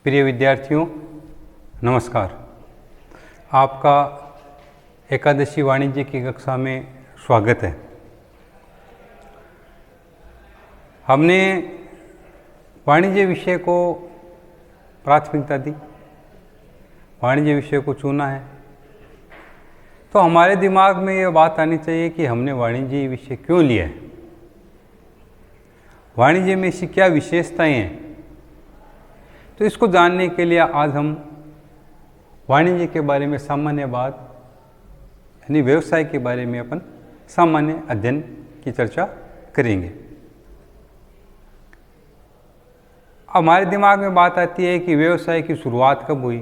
प्रिय विद्यार्थियों, नमस्कार। आपका एकादशी वाणिज्य की कक्षा में स्वागत है। हमने वाणिज्य विषय को प्राथमिकता दी, वाणिज्य विषय को चुना है, तो हमारे दिमाग में ये बात आनी चाहिए कि हमने वाणिज्य विषय क्यों लिया है, वाणिज्य में इसकी क्या विशेषताएं हैं। तो इसको जानने के लिए आज हम वाणिज्य के बारे में सामान्य बात यानी व्यवसाय के बारे में अपन सामान्य अध्ययन की चर्चा करेंगे। हमारे दिमाग में बात आती है कि व्यवसाय की शुरुआत कब हुई,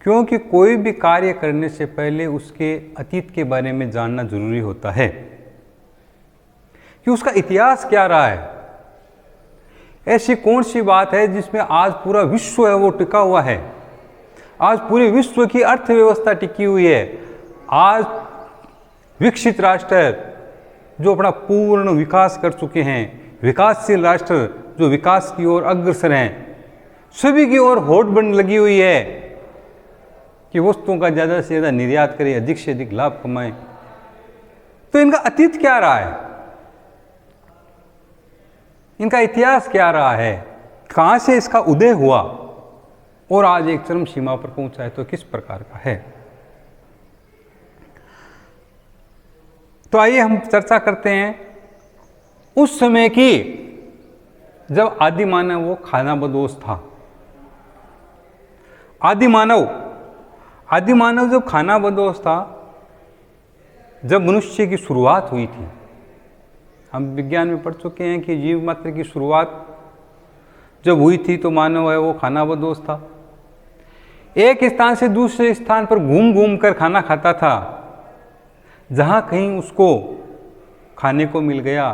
क्योंकि कोई भी कार्य करने से पहले उसके अतीत के बारे में जानना जरूरी होता है कि उसका इतिहास क्या रहा है। ऐसी कौन सी बात है जिसमें आज पूरा विश्व है वो टिका हुआ है, आज पूरे विश्व की अर्थव्यवस्था टिकी हुई है। आज विकसित राष्ट्र जो अपना पूर्ण विकास कर चुके हैं, विकासशील राष्ट्र जो विकास की ओर अग्रसर हैं, सभी की ओर होड़ बन लगी हुई है कि वस्तुओं का ज़्यादा से ज़्यादा निर्यात करें, अधिक से अधिक लाभ कमाएं। तो इनका अतीत क्या रहा है, इनका इतिहास क्या रहा है, कहाँ से इसका उदय हुआ और आज एक चरम सीमा पर पहुंचा है तो किस प्रकार का है। तो आइए हम चर्चा करते हैं उस समय की जब आदि मानव वो खानाबदोश था। आदि मानव जब खानाबदोश था, जब मनुष्य की शुरुआत हुई थी। हम विज्ञान में पढ़ चुके हैं कि जीव मात्र की शुरुआत जब हुई थी तो मानव है वो खानाबदोश था। एक स्थान से दूसरे स्थान पर घूम घूम कर खाना खाता था, जहाँ कहीं उसको खाने को मिल गया,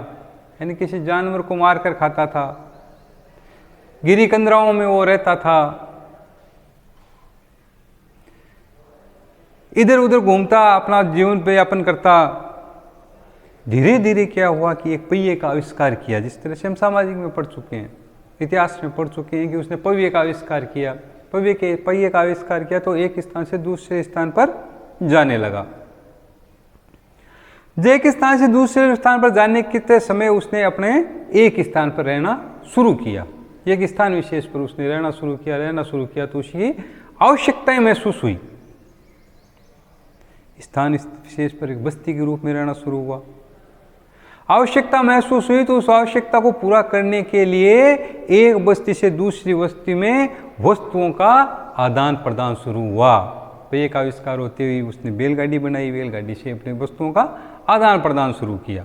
यानी किसी जानवर को मार कर खाता था। गिरी कंदराओं में वो रहता था, इधर उधर घूमता, अपना जीवन पे यापन करता। धीरे धीरे क्या हुआ कि एक पहिए का आविष्कार किया, जिस तरह से हम सामाजिक में पढ़ चुके हैं, इतिहास में पढ़ चुके हैं कि उसने पहिए का आविष्कार किया। पहिए का आविष्कार किया तो एक स्थान से दूसरे स्थान पर जाने लगा। एक स्थान से दूसरे स्थान पर जाने के समय उसने अपने एक स्थान पर रहना शुरू किया, एक स्थान विशेष पर उसने रहना शुरू किया तो उसकी आवश्यकताएं महसूस हुई। स्थान विशेष पर एक बस्ती के रूप में रहना शुरू हुआ। आवश्यकता महसूस हुई तो उस आवश्यकता को पूरा करने के लिए एक बस्ती से दूसरी बस्ती में वस्तुओं का आदान प्रदान शुरू हुआ। पहिए का आविष्कार होते हुए उसने बैलगाड़ी बनाई, बैलगाड़ी से अपने वस्तुओं का आदान प्रदान शुरू किया।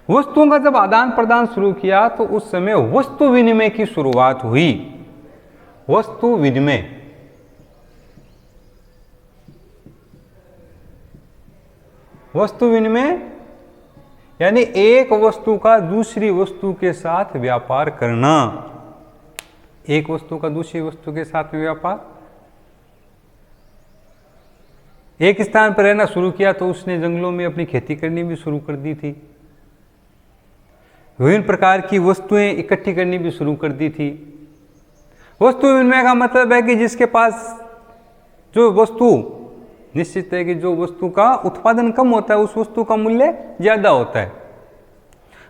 वस्तुओं का जब आदान प्रदान शुरू किया तो उस समय वस्तु विनिमय की शुरुआत हुई। वस्तु विनिमय यानी एक वस्तु का दूसरी वस्तु के साथ व्यापार करना। एक वस्तु का दूसरी वस्तु के साथ में व्यापार। एक स्थान पर रहना शुरू किया तो उसने जंगलों में अपनी खेती करनी भी शुरू कर दी थी। विभिन्न प्रकार की वस्तुएं इकट्ठी करनी भी शुरू कर दी थी। वस्तु विनिमय का मतलब है कि जिसके पास जो वस्तु, निश्चित है कि जो वस्तु का उत्पादन कम होता है उस वस्तु का मूल्य ज्यादा होता है।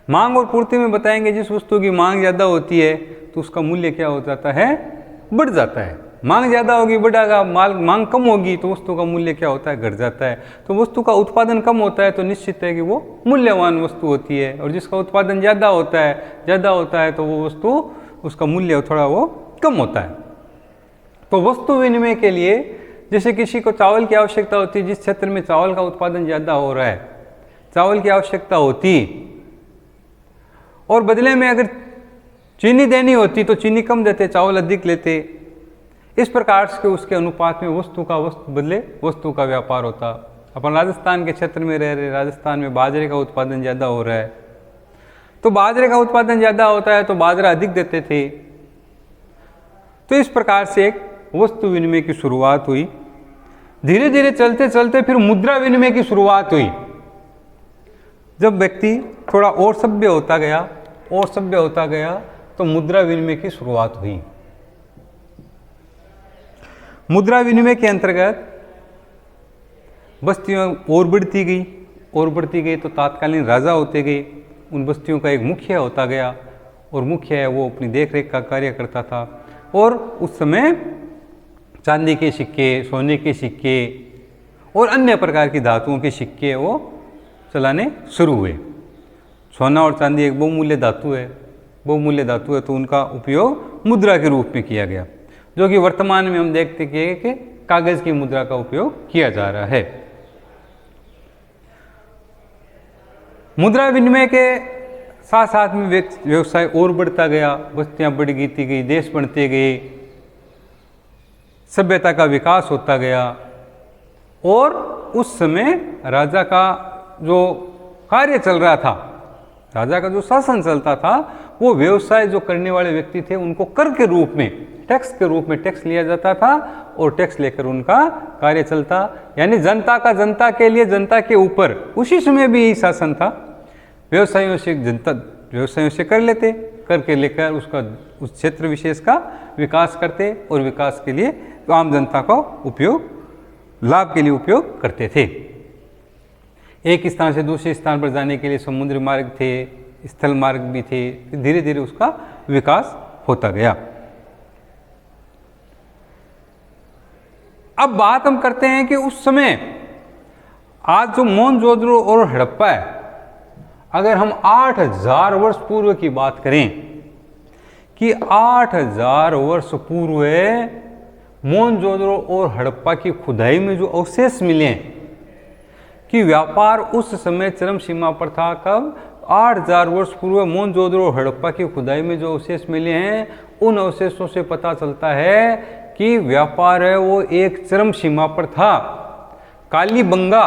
मांग और पूर्ति में बताएंगे, जिस वस्तु की मांग ज्यादा होती है तो उसका मूल्य क्या हो जाता है, बढ़ जाता है। मांग ज्यादा होगी बढ़ेगा, मांग कम होगी तो वस्तु का मूल्य क्या होता है, घट जाता है। तो वस्तु का उत्पादन कम होता है तो निश्चित है कि वो मूल्यवान वस्तु होती है, और जिसका उत्पादन ज्यादा होता है तो वो वस्तु, उसका मूल्य थोड़ा वो कम होता है। तो वस्तु विनिमय के लिए जैसे किसी को चावल की आवश्यकता होती है, जिस क्षेत्र में चावल का उत्पादन ज़्यादा हो रहा है, चावल की आवश्यकता होती, और बदले में अगर चीनी देनी होती तो चीनी कम देते, चावल अधिक लेते। इस प्रकार से उसके अनुपात में वस्तु का व्यापार होता। अपन राजस्थान के क्षेत्र में रह रहे, राजस्थान में बाजरे का उत्पादन ज़्यादा हो रहा है, तो बाजरे का उत्पादन ज़्यादा होता है तो बाजरा अधिक देते थे। तो इस प्रकार से एक वस्तु विनिमय की शुरुआत हुई। धीरे धीरे चलते चलते फिर मुद्रा विनिमय की शुरुआत हुई। जब व्यक्ति थोड़ा और सभ्य होता गया तो मुद्रा विनिमय की शुरुआत हुई। मुद्रा विनिमय के अंतर्गत बस्तियां और बढ़ती गई तो तात्कालीन राजा होते गए, उन बस्तियों का एक मुखिया होता गया, और मुखिया है वो अपनी देखरेख का कार्य करता था। और उस समय चांदी के सिक्के, सोने के सिक्के और अन्य प्रकार की धातुओं के सिक्के वो चलाने शुरू हुए। सोना और चांदी एक बहुमूल्य धातु है, तो उनका उपयोग मुद्रा के रूप में किया गया, जो कि वर्तमान में हम देखते हैं कि कागज की मुद्रा का उपयोग किया जा रहा है। मुद्रा विनिमय के साथ साथ में व्यवसाय और बढ़ता गया, बस्तियां बढ़ती गई, देश बनते गए, सभ्यता का विकास होता गया। और उस समय राजा का जो कार्य चल रहा था, राजा का जो शासन चलता था, वो व्यवसाय जो करने वाले व्यक्ति थे उनको कर के रूप में, टैक्स के रूप में टैक्स लिया जाता था, और टैक्स लेकर उनका कार्य चलता, यानी जनता का जनता के लिए, जनता के ऊपर। उसी समय भी यही शासन था। व्यवसायों से कर लेते, करके लेकर उसका उस क्षेत्र विशेष का विकास करते, और विकास के लिए आम जनता का उपयोग, लाभ के लिए उपयोग करते थे। एक स्थान से दूसरे स्थान पर जाने के लिए समुद्री मार्ग थे, स्थल मार्ग भी थे, धीरे धीरे उसका विकास होता गया। अब बात हम करते हैं कि उस समय, आज जो मोहनजोदड़ो और हड़प्पा है, अगर हम 8000 वर्ष पूर्व की बात करें कि 8000 वर्ष पूर्व मोहनजोदड़ो और हड़प्पा की खुदाई में जो अवशेष मिले हैं कि व्यापार उस समय चरम सीमा पर था। कब? 8000 वर्ष पूर्व मोहनजोदड़ो और हड़प्पा की खुदाई में जो अवशेष मिले हैं, उन अवशेषों से पता चलता है कि व्यापार है वो एक चरम सीमा पर था। कालीबंगा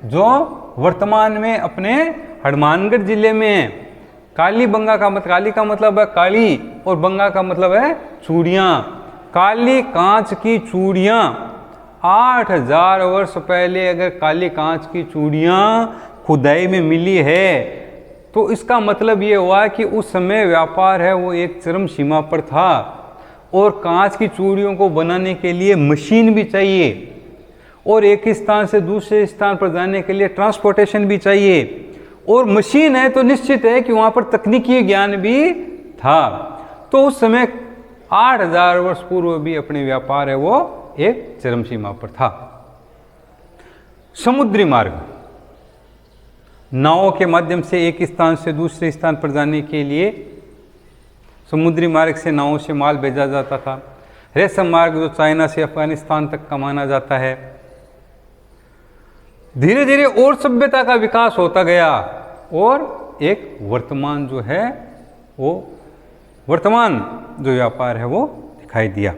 जो वर्तमान में अपने हनुमानगढ़ जिले में है। कालीबंगा का मतलब, काली का मतलब है काली, और बंगा का मतलब है चूड़ियाँ। काली कांच की चूड़ियाँ 8000 वर्ष पहले अगर काली कांच की चूड़ियाँ खुदाई में मिली है, तो इसका मतलब ये हुआ कि उस समय व्यापार है वो एक चरम सीमा पर था। और कांच की चूड़ियों को बनाने के लिए मशीन भी चाहिए, और एक स्थान से दूसरे स्थान पर जाने के लिए ट्रांसपोर्टेशन भी चाहिए। और मशीन है तो निश्चित है कि वहाँ पर तकनीकी ज्ञान भी था। तो उस समय 8000 वर्ष पूर्व भी अपने व्यापार है वो एक चरम सीमा पर था। समुद्री मार्ग, नावों के माध्यम से एक स्थान से दूसरे स्थान पर जाने के लिए समुद्री मार्ग से नावों से माल भेजा जाता था। रेशम मार्ग जो चाइना से अफगानिस्तान तक का माना जाता है। धीरे धीरे और सभ्यता का विकास होता गया, और एक वर्तमान जो है वो वर्तमान जो व्यापार है वो दिखाई दिया।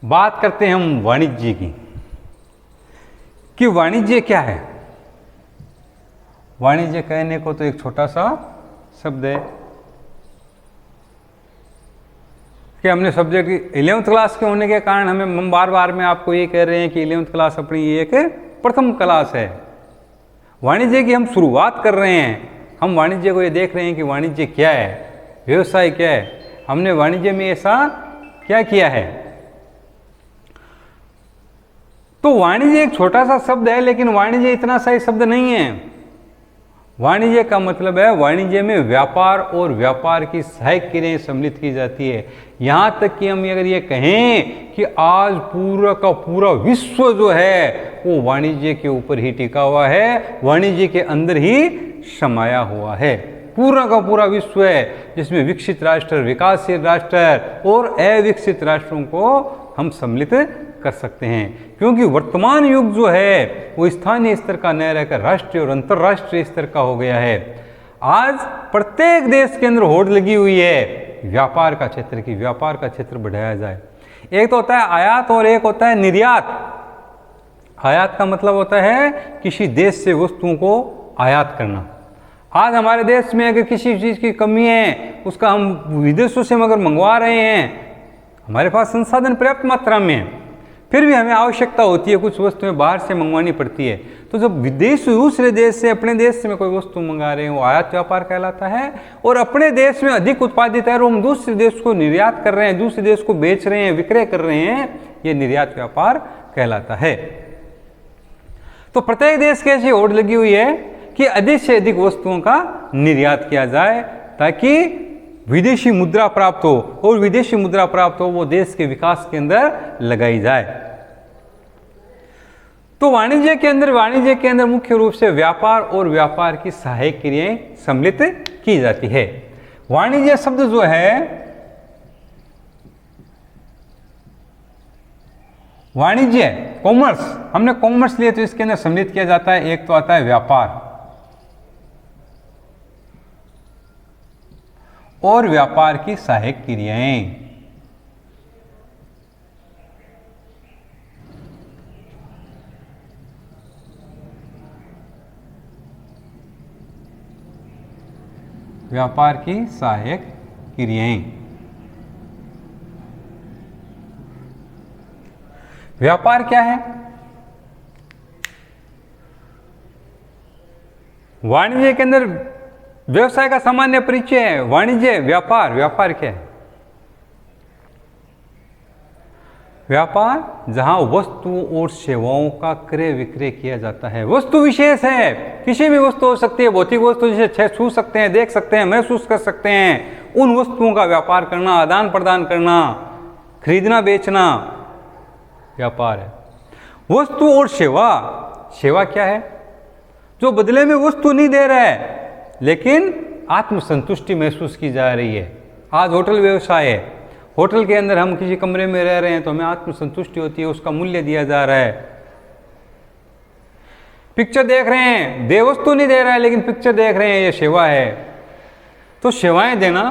बात करते हैं हम वाणिज्य की, कि वाणिज्य क्या है। वाणिज्य कहने को तो एक छोटा सा शब्द है कि हमने सब्जेक्ट 11th क्लास के होने के कारण हम बार बार में आपको ये कह रहे हैं कि 11th क्लास अपनी एक प्रथम क्लास है। वाणिज्य की हम शुरुआत कर रहे हैं। हम वाणिज्य को ये देख रहे हैं कि वाणिज्य क्या है, व्यवसाय क्या है, हमने वाणिज्य में ऐसा क्या किया है। तो वाणिज्य एक छोटा सा शब्द है, लेकिन वाणिज्य इतना सही शब्द नहीं है। वाणिज्य का मतलब है, वाणिज्य में व्यापार और व्यापार की सहायक क्रियाएं सम्मिलित की जाती है। यहाँ तक कि हम अगर ये कहें कि आज पूरा का पूरा विश्व जो है वो वाणिज्य के ऊपर ही टिका हुआ है, वाणिज्य के अंदर ही समाया हुआ है। पूरा का पूरा विश्व है, जिसमें विकसित राष्ट्र, विकासशील राष्ट्र और अविकसित राष्ट्रों को हम सम्मिलित कर सकते हैं। क्योंकि वर्तमान युग जो है वो स्थानीय स्तर का न रहकर राष्ट्रीय और अंतर्राष्ट्रीय स्तर का हो गया है। आज प्रत्येक देश के अंदर होड़ लगी हुई है व्यापार का क्षेत्र की, व्यापार का क्षेत्र बढ़ाया जाए। एक तो होता है आयात और एक होता है निर्यात। आयात का मतलब होता है किसी देश से वस्तुओं को आयात करना। आज हमारे देश में अगर किसी चीज़ की कमी है, उसका हम विदेशों से मगर मंगवा रहे हैं, हमारे पास संसाधन पर्याप्त मात्रा में है, फिर भी हमें आवश्यकता होती है, कुछ वस्तुएं बाहर से मंगवानी पड़ती है। तो जब विदेश दूसरे देश से अपने देश में कोई वस्तु मंगा रहे हैं, वो आयात व्यापार कहलाता है। और अपने देश में अधिक उत्पादित है और हम दूसरे देश को निर्यात कर रहे हैं, दूसरे देश को बेच रहे हैं, विक्रय कर रहे हैं, ये निर्यात व्यापार कहलाता है। तो प्रत्येक देश की ऐसी होड़ लगी हुई है कि अधिक से अधिक वस्तुओं का निर्यात किया जाए ताकि विदेशी मुद्रा प्राप्त हो, और विदेशी मुद्रा प्राप्त हो वो देश के विकास के अंदर लगाई जाए। तो वाणिज्य के अंदर मुख्य रूप से व्यापार और व्यापार की सहायक क्रियाएं सम्मिलित की जाती है। वाणिज्य शब्द जो है, वाणिज्य कॉमर्स, हमने कॉमर्स लिए तो इसके अंदर सम्मिलित किया जाता है। एक तो आता है व्यापार और व्यापार की सहायक क्रियाएं। व्यापार की सहायक क्रियाएं। व्यापार क्या है? वाणिज्य के अंदर व्यवसाय का सामान्य परिचय है वाणिज्य, व्यापार। व्यापार क्या है? व्यापार जहां वस्तुओं और सेवाओं का क्रय विक्रय किया जाता है। वस्तु विशेष है, किसी भी वस्तु हो सकती है, भौतिक वस्तु जिसे छू सकते हैं, देख सकते हैं, महसूस कर सकते हैं, उन वस्तुओं का व्यापार करना, आदान प्रदान करना, खरीदना बेचना व्यापार है। वस्तु और सेवा, सेवा क्या है? जो बदले में वस्तु नहीं दे रहा है लेकिन आत्मसंतुष्टि महसूस की जा रही है। आज होटल व्यवसाय है, होटल के अंदर हम किसी कमरे में रह रहे हैं तो हमें आत्मसंतुष्टि होती है, उसका मूल्य दिया जा रहा है। पिक्चर देख रहे हैं, दे वस्तु नहीं दे रहा है लेकिन पिक्चर देख रहे हैं, ये सेवा है। तो सेवाएं देना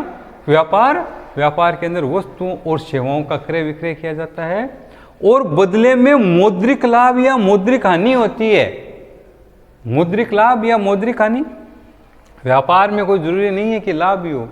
व्यापार। व्यापार के अंदर वस्तुओं और सेवाओं का क्रय विक्रय किया जाता है और बदले में मौद्रिक लाभ या मौद्रिक हानि होती है। मौद्रिक लाभ या मौद्रिक हानि, व्यापार में कोई जरूरी नहीं है कि लाभ भी हो।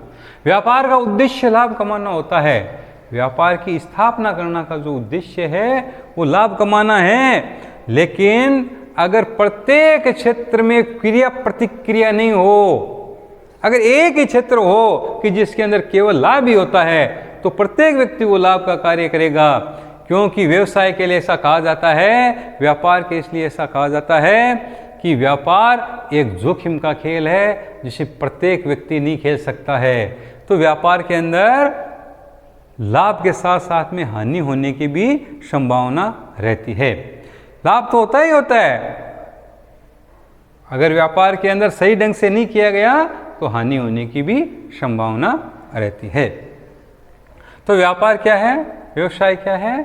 व्यापार का उद्देश्य लाभ कमाना होता है। व्यापार की स्थापना करना का जो उद्देश्य है वो लाभ कमाना है। लेकिन अगर प्रत्येक क्षेत्र में क्रिया प्रतिक्रिया नहीं हो, अगर एक ही क्षेत्र हो कि जिसके अंदर केवल लाभ ही होता है, तो प्रत्येक व्यक्ति वो लाभ का कार्य करेगा। क्योंकि व्यवसाय के लिए ऐसा कहा जाता है, व्यापार के इसलिए ऐसा कहा जाता है कि व्यापार एक जोखिम का खेल है जिसे प्रत्येक व्यक्ति नहीं खेल सकता है। तो व्यापार के अंदर लाभ के साथ साथ में हानि होने की भी संभावना रहती है। लाभ तो होता ही होता है, अगर व्यापार के अंदर सही ढंग से नहीं किया गया तो हानि होने की भी संभावना रहती है। तो व्यापार क्या है? व्यवसाय क्या है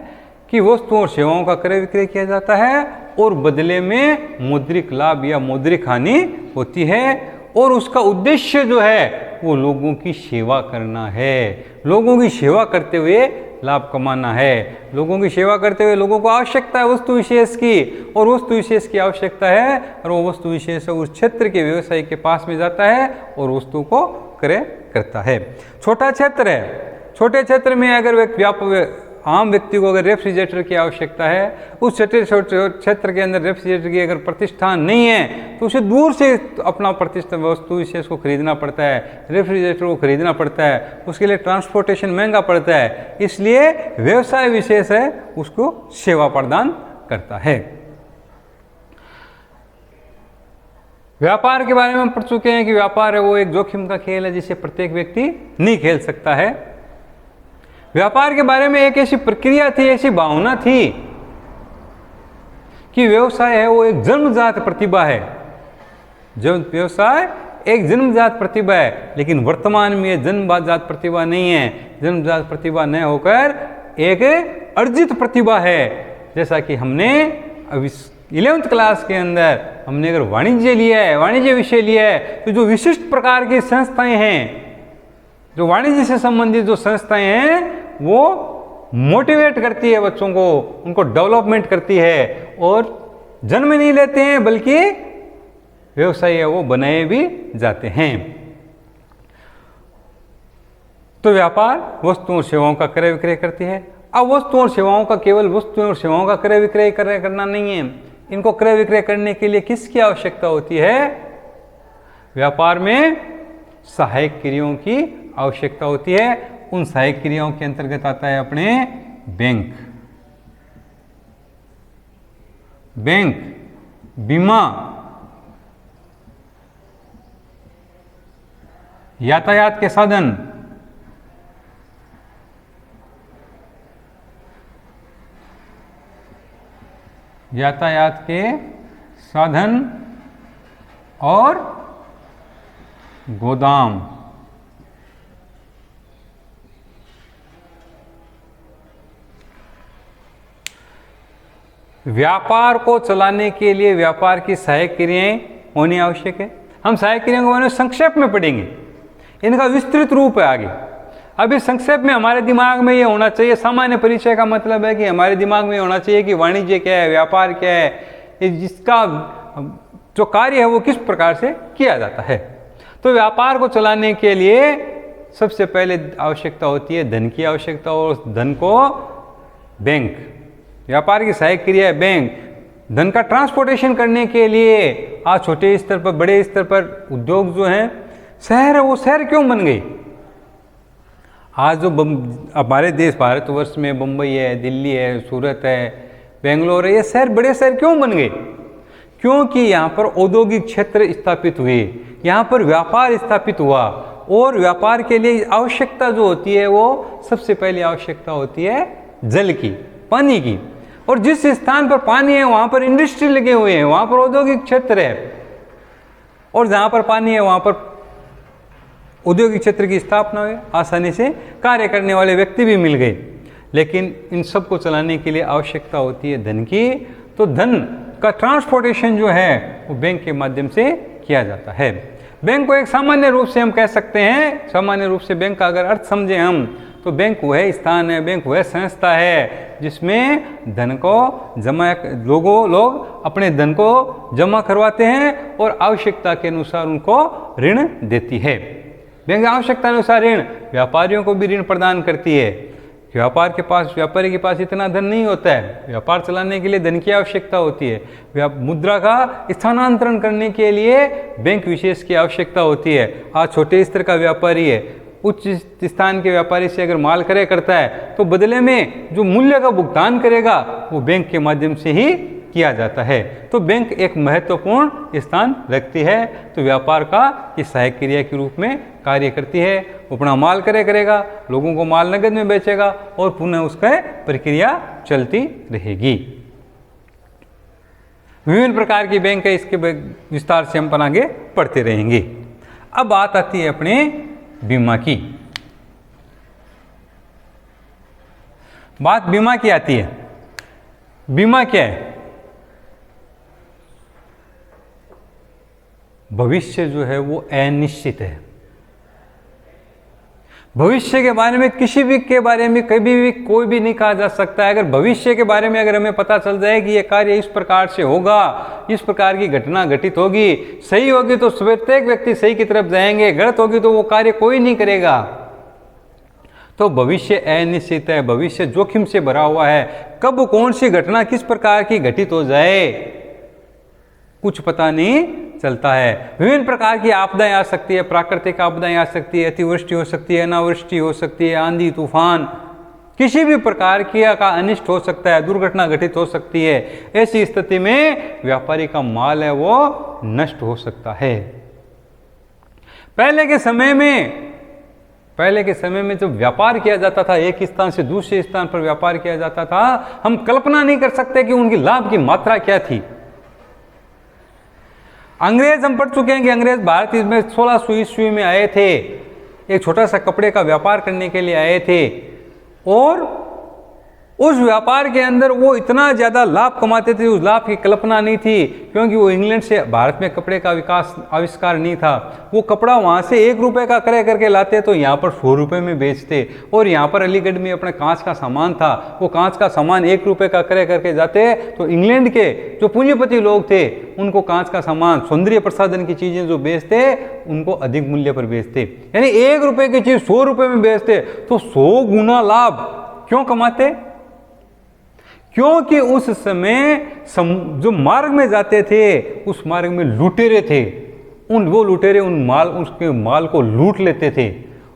कि वस्तुओं और सेवाओं का क्रय विक्रय किया जाता है और बदले में मौद्रिक लाभ या मौद्रिक हानि होती है। और उसका उद्देश्य जो है वो लोगों की सेवा करना है, लोगों की सेवा करते हुए लाभ कमाना है। लोगों की सेवा करते हुए लोगों को आवश्यकता है वस्तु विशेष की, और वस्तु विशेष की आवश्यकता है और वो वस्तु विशेष उस क्षेत्र के व्यवसायी के पास में जाता है और वस्तु को क्रय करता है। छोटा क्षेत्र है, छोटे क्षेत्र में अगर आम व्यक्ति को अगर रेफ्रिजरेटर की आवश्यकता है, उस क्षेत्र के अंदर रेफ्रिजरेटर की अगर प्रतिष्ठान नहीं है तो उसे दूर से अपना प्रतिष्ठान वस्तु विशेष को खरीदना पड़ता है, रेफ्रिजरेटर को खरीदना पड़ता है, उसके लिए ट्रांसपोर्टेशन महंगा पड़ता है। इसलिए व्यवसाय विशेष है उसको सेवा प्रदान करता है। व्यापार के बारे में हम पढ़ चुके हैं कि व्यापार है वो एक जोखिम का खेल है जिसे प्रत्येक व्यक्ति नहीं खेल सकता है। व्यापार के बारे में एक ऐसी प्रक्रिया थी, ऐसी भावना थी कि व्यवसाय है वो एक जन्मजात प्रतिभा है। जब व्यवसाय एक जन्मजात प्रतिभा है, लेकिन वर्तमान में ये जन्मजात प्रतिभा नहीं है। जन्मजात प्रतिभा न होकर एक अर्जित प्रतिभा है। जैसा कि हमने अभी 11वीं क्लास के अंदर हमने अगर वाणिज्य लिया है, वाणिज्य विषय लिया है, तो जो विशिष्ट प्रकार की संस्थाएं हैं, जो वाणिज्य से संबंधित जो संस्थाएं हैं वो मोटिवेट करती है बच्चों को, उनको डेवलपमेंट करती है और जन्म नहीं लेते हैं बल्कि व्यवसाय है वो बनाए भी जाते हैं। तो व्यापार वस्तुओं और सेवाओं का क्रय विक्रय करती है। अब वस्तु और सेवाओं का केवल वस्तुओं और सेवाओं का क्रय विक्रय करना नहीं है, इनको क्रय विक्रय करने के लिए किसकी आवश्यकता होती है? व्यापार में सहायक क्रियाओं की आवश्यकता होती है। उन सहायक क्रियाओं के अंतर्गत आता है अपने बैंक, बीमा, यातायात के साधन, और गोदाम। व्यापार को चलाने के लिए व्यापार की सहायक क्रियाएं होनी आवश्यक है। हम सहायक क्रियाओं के बारे में संक्षेप में पढ़ेंगे, इनका विस्तृत रूप है आगे। अभी संक्षेप में हमारे दिमाग में ये होना चाहिए, सामान्य परिचय का मतलब है कि हमारे दिमाग में होना चाहिए कि वाणिज्य क्या है, व्यापार क्या है, जिसका जो कार्य है वो किस प्रकार से किया जाता है। तो व्यापार को चलाने के लिए सबसे पहले आवश्यकता होती है धन की आवश्यकता, और उस धन को बैंक, व्यापार की सहायक क्रिया है बैंक। धन का ट्रांसपोर्टेशन करने के लिए आज छोटे स्तर पर, बड़े स्तर पर उद्योग जो हैं, शहर है, वो शहर क्यों बन गई? आज जो हमारे देश भारतवर्ष में बम्बई है, दिल्ली है, सूरत है, बेंगलोर है, ये शहर बड़े शहर क्यों बन गए? क्योंकि यहाँ पर औद्योगिक क्षेत्र स्थापित हुए, यहाँ पर व्यापार स्थापित हुआ, और व्यापार के लिए आवश्यकता जो होती है वो सबसे पहली आवश्यकता होती है जल की, पानी की। और जिस स्थान पर पानी है वहाँ पर इंडस्ट्री लगे हुए हैं, वहाँ पर औद्योगिक क्षेत्र है, और जहाँ पर पानी है वहाँ पर औद्योगिक क्षेत्र की स्थापना हुई, आसानी से कार्य करने वाले व्यक्ति भी मिल गए। लेकिन इन सब को चलाने के लिए आवश्यकता होती है धन की। तो धन का ट्रांसपोर्टेशन जो है वो बैंक के माध्यम से किया जाता है। बैंक को एक सामान्य रूप से हम कह सकते हैं, सामान्य रूप से बैंक का अगर अर्थ समझें हम, तो बैंक वह स्थान है, बैंक वह संस्था है जिसमें धन को जमा, लोग अपने धन को जमा करवाते हैं और आवश्यकता के अनुसार उनको ऋण देती है। बैंक आवश्यकता अनुसार ऋण व्यापारियों को भी ऋण प्रदान करती है। व्यापारी के पास इतना धन नहीं होता है, व्यापार चलाने के लिए धन की आवश्यकता होती है। मुद्रा का स्थानांतरण करने के लिए बैंक विशेष की आवश्यकता होती है। आज छोटे स्तर का व्यापारी है, उच्च स्थान के व्यापारी से अगर माल क्रय करता है तो बदले में जो मूल्य का भुगतान करेगा वो बैंक के माध्यम से ही किया जाता है। तो बैंक एक महत्वपूर्ण स्थान रखती है। तो व्यापार का ये सहायक क्रिया के रूप में कार्य करती है। अपना माल क्रय करेगा, लोगों को माल नगद में बेचेगा और पुनः उसका प्रक्रिया चलती रहेगी। विभिन्न प्रकार की बैंक है, इसके विस्तार से हम आगे पढ़ते रहेंगे। अब बात आती है अपने बीमा की। बात बीमा की आती है। बीमा क्या है? भविष्य जो है वो अनिश्चित है। भविष्य के बारे में किसी भी के बारे में कभी भी कोई भी नहीं कहा जा सकता है। अगर भविष्य के बारे में अगर हमें पता चल जाए कि ये कार्य इस प्रकार से होगा, इस प्रकार की घटना घटित होगी, सही होगी तो प्रत्येक व्यक्ति सही की तरफ जाएंगे, गलत होगी तो वो कार्य कोई नहीं करेगा। तो भविष्य अनिश्चित है, भविष्य जोखिम से भरा हुआ है। कब कौन सी घटना किस प्रकार की घटित हो जाए कुछ पता नहीं चलता है। विभिन्न प्रकार की आपदाएं आ सकती है, प्राकृतिक आपदाएं आ सकती है, अतिवृष्टि हो सकती है, अनावृष्टि हो सकती है, आंधी तूफान, किसी भी प्रकार की का अनिष्ट हो सकता है, दुर्घटना घटित हो सकती है। ऐसी स्थिति में व्यापारी का माल है वो नष्ट हो सकता है। पहले के समय में जब व्यापार किया जाता था, एक स्थान से दूसरे स्थान पर व्यापार किया जाता था, हम कल्पना नहीं कर सकते कि उनकी लाभ की मात्रा क्या थी। अंग्रेज हम पढ़ चुके हैं कि अंग्रेज भारत में 1600 ईस्वी में आए थे, एक छोटा सा कपड़े का व्यापार करने के लिए आए थे, और उस व्यापार के अंदर वो इतना ज़्यादा लाभ कमाते थे, उस लाभ की कल्पना नहीं थी, क्योंकि वो इंग्लैंड से भारत में कपड़े का आविष्कार नहीं था। वो कपड़ा वहाँ से 1 रुपये का क्रय करके लाते तो यहाँ पर 100 रुपये में बेचते, और यहाँ पर अलीगढ़ में अपना कांच का सामान था, वो कांच का सामान 1 रुपये का क्रय करके जाते तो इंग्लैंड के जो पूंजीपति लोग थे उनको कांच का सामान, सौंदर्य प्रसाधन की चीज़ें जो बेचते उनको अधिक मूल्य पर बेचते, यानी 1 रुपये की चीज़ 100 रुपये में बेचते, तो 100 गुना लाभ क्यों कमाते? क्योंकि उस समय जो मार्ग में जाते थे उस मार्ग में लुटेरे थे, वो लुटेरे उसके माल को लूट लेते थे,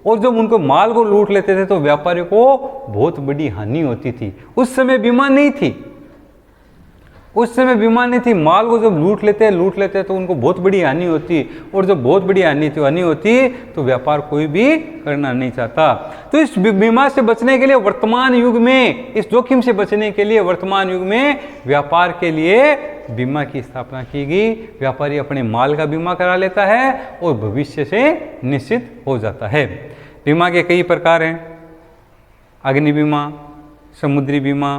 और जब उनको माल को लूट लेते थे तो व्यापारी को बहुत बड़ी हानि होती थी। उस समय बीमा नहीं थी, उस समय बीमा नहीं थी। माल को जब लूट लेते तो उनको बहुत बड़ी हानि होती, और जब बहुत बड़ी हानि होती तो व्यापार कोई भी करना नहीं चाहता। तो इस बीमा से बचने के लिए वर्तमान युग में, इस जोखिम से बचने के लिए वर्तमान युग में व्यापार के लिए बीमा की स्थापना की गई। व्यापारी अपने माल का बीमा करा लेता है और भविष्य से निश्चित हो जाता है। बीमा के कई प्रकार हैं, अग्नि बीमा, समुद्री बीमा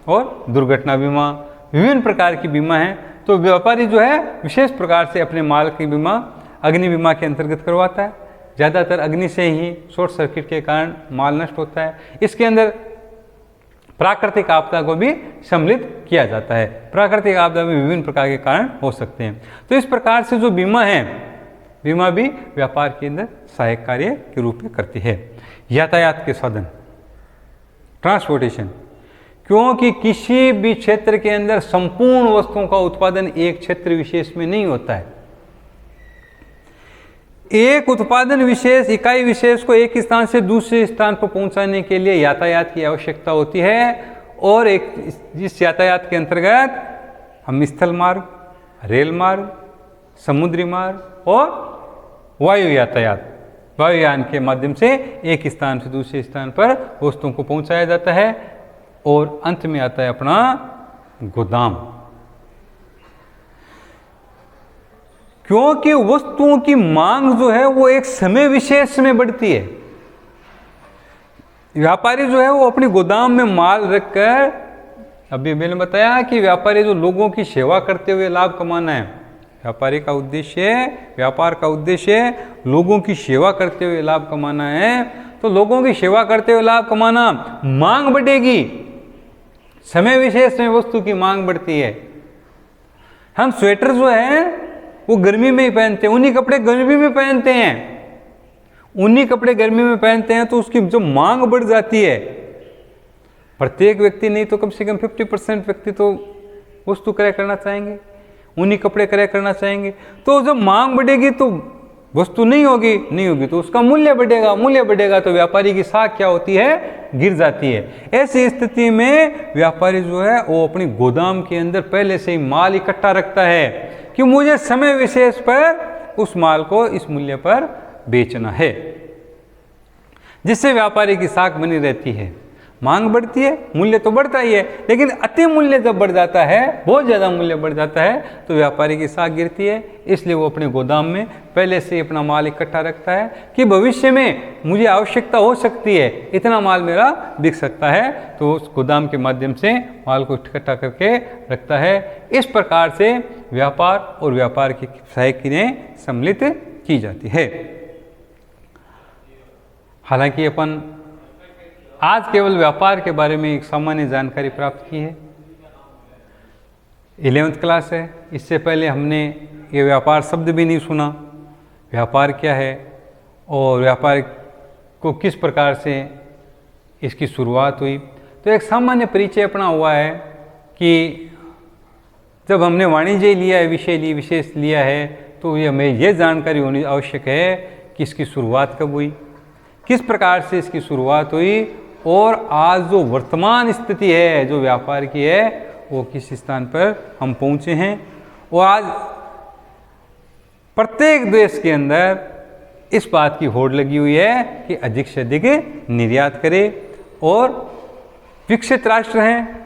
और दुर्घटना बीमा, विभिन्न प्रकार की बीमा है। तो व्यापारी जो है विशेष प्रकार से अपने माल की बीमा अग्नि बीमा के अंतर्गत करवाता है। ज़्यादातर अग्नि से ही शॉर्ट सर्किट के कारण माल नष्ट होता है। इसके अंदर प्राकृतिक आपदा को भी सम्मिलित किया जाता है। प्राकृतिक आपदा में विभिन्न प्रकार के कारण हो सकते हैं। तो इस प्रकार से जो बीमा है, बीमा भी व्यापार के अंदर सहायक कार्य के रूप में करती है। यातायात के साधन, ट्रांसपोर्टेशन, क्योंकि किसी भी क्षेत्र के अंदर संपूर्ण वस्तुओं का उत्पादन एक क्षेत्र विशेष में नहीं होता है। एक उत्पादन विशेष, इकाई विशेष को एक स्थान से दूसरे स्थान पर पहुंचाने के लिए यातायात की आवश्यकता होती है, और इस यातायात के अंतर्गत हम स्थल मार्ग, रेल मार्ग, समुद्री मार्ग और वायु यातायात, वायुयान के माध्यम से एक स्थान से दूसरे स्थान पर वस्तुओं को पहुंचाया जाता है। और अंत में आता है अपना गोदाम, क्योंकि वस्तुओं की मांग जो है वो एक समय विशेष में बढ़ती है। व्यापारी जो है वो अपनी गोदाम में माल रखकर, अभी मैंने बताया कि व्यापारी जो लोगों की सेवा करते हुए लाभ कमाना है, व्यापार का उद्देश्य लोगों की सेवा करते हुए लाभ कमाना है। तो लोगों की सेवा करते हुए लाभ कमाना, मांग बढ़ेगी, समय विशेष में वस्तु की मांग बढ़ती है। हम स्वेटर जो है वो गर्मी में ही पहनते हैं, उन्हीं कपड़े गर्मी में पहनते हैं, उन्हीं कपड़े गर्मी में पहनते हैं, तो उसकी जो मांग बढ़ जाती है। प्रत्येक व्यक्ति नहीं तो कम से कम 50% व्यक्ति तो वस्तु क्रय करना चाहेंगे, उन्हीं कपड़े क्रय करना चाहेंगे। तो जब मांग बढ़ेगी तो वस्तु नहीं होगी तो उसका मूल्य बढ़ेगा तो व्यापारी की साख क्या होती है, गिर जाती है। ऐसी स्थिति में व्यापारी जो है वो अपनी गोदाम के अंदर पहले से ही माल इकट्ठा रखता है कि मुझे समय विशेष पर उस माल को इस मूल्य पर बेचना है, जिससे व्यापारी की साख बनी रहती है। मांग बढ़ती है, मूल्य तो बढ़ता ही है, लेकिन अति मूल्य जब बढ़ जाता है, बहुत ज़्यादा मूल्य बढ़ जाता है, तो व्यापारी की साख गिरती है। इसलिए वो अपने गोदाम में पहले से अपना माल इकट्ठा रखता है कि भविष्य में मुझे आवश्यकता हो सकती है, इतना माल मेरा बिक सकता है, तो उस गोदाम के माध्यम से माल को इकट्ठा करके रखता है। इस प्रकार से व्यापार और व्यापार की सहायक क्रियाएं सम्मिलित की जाती है। हालांकि अपन आज केवल व्यापार के बारे में एक सामान्य जानकारी प्राप्त की है। 11वीं क्लास है, इससे पहले हमने ये व्यापार शब्द भी नहीं सुना, व्यापार क्या है और व्यापार को किस प्रकार से इसकी शुरुआत हुई। तो एक सामान्य परिचय अपना हुआ है कि जब हमने वाणिज्य लिया है, विशेष लिया है, तो ये हमें ये जानकारी होनी आवश्यक है कि इसकी शुरुआत कब हुई, किस प्रकार से इसकी शुरुआत हुई, और आज जो वर्तमान स्थिति है जो व्यापार की है वो किस स्थान पर हम पहुँचे हैं। और आज प्रत्येक देश के अंदर इस बात की होड़ लगी हुई है कि अधिक से अधिक निर्यात करे, और विकसित राष्ट्र हैं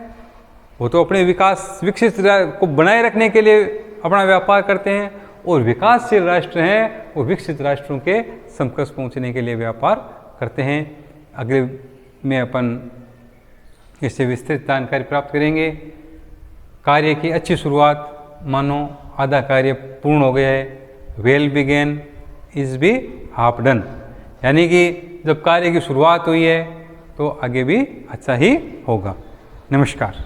वो तो अपने विकसित को बनाए रखने के लिए अपना व्यापार करते हैं, और विकासशील राष्ट्र हैं वो विकसित राष्ट्रों के समकक्ष पहुंचने के लिए व्यापार करते हैं। अगले में अपन इससे विस्तृत जानकारी प्राप्त करेंगे। कार्य की अच्छी शुरुआत, मानो आधा कार्य पूर्ण हो गया है, well begun is be half done, यानी कि जब कार्य की शुरुआत हुई है तो आगे भी अच्छा ही होगा। नमस्कार।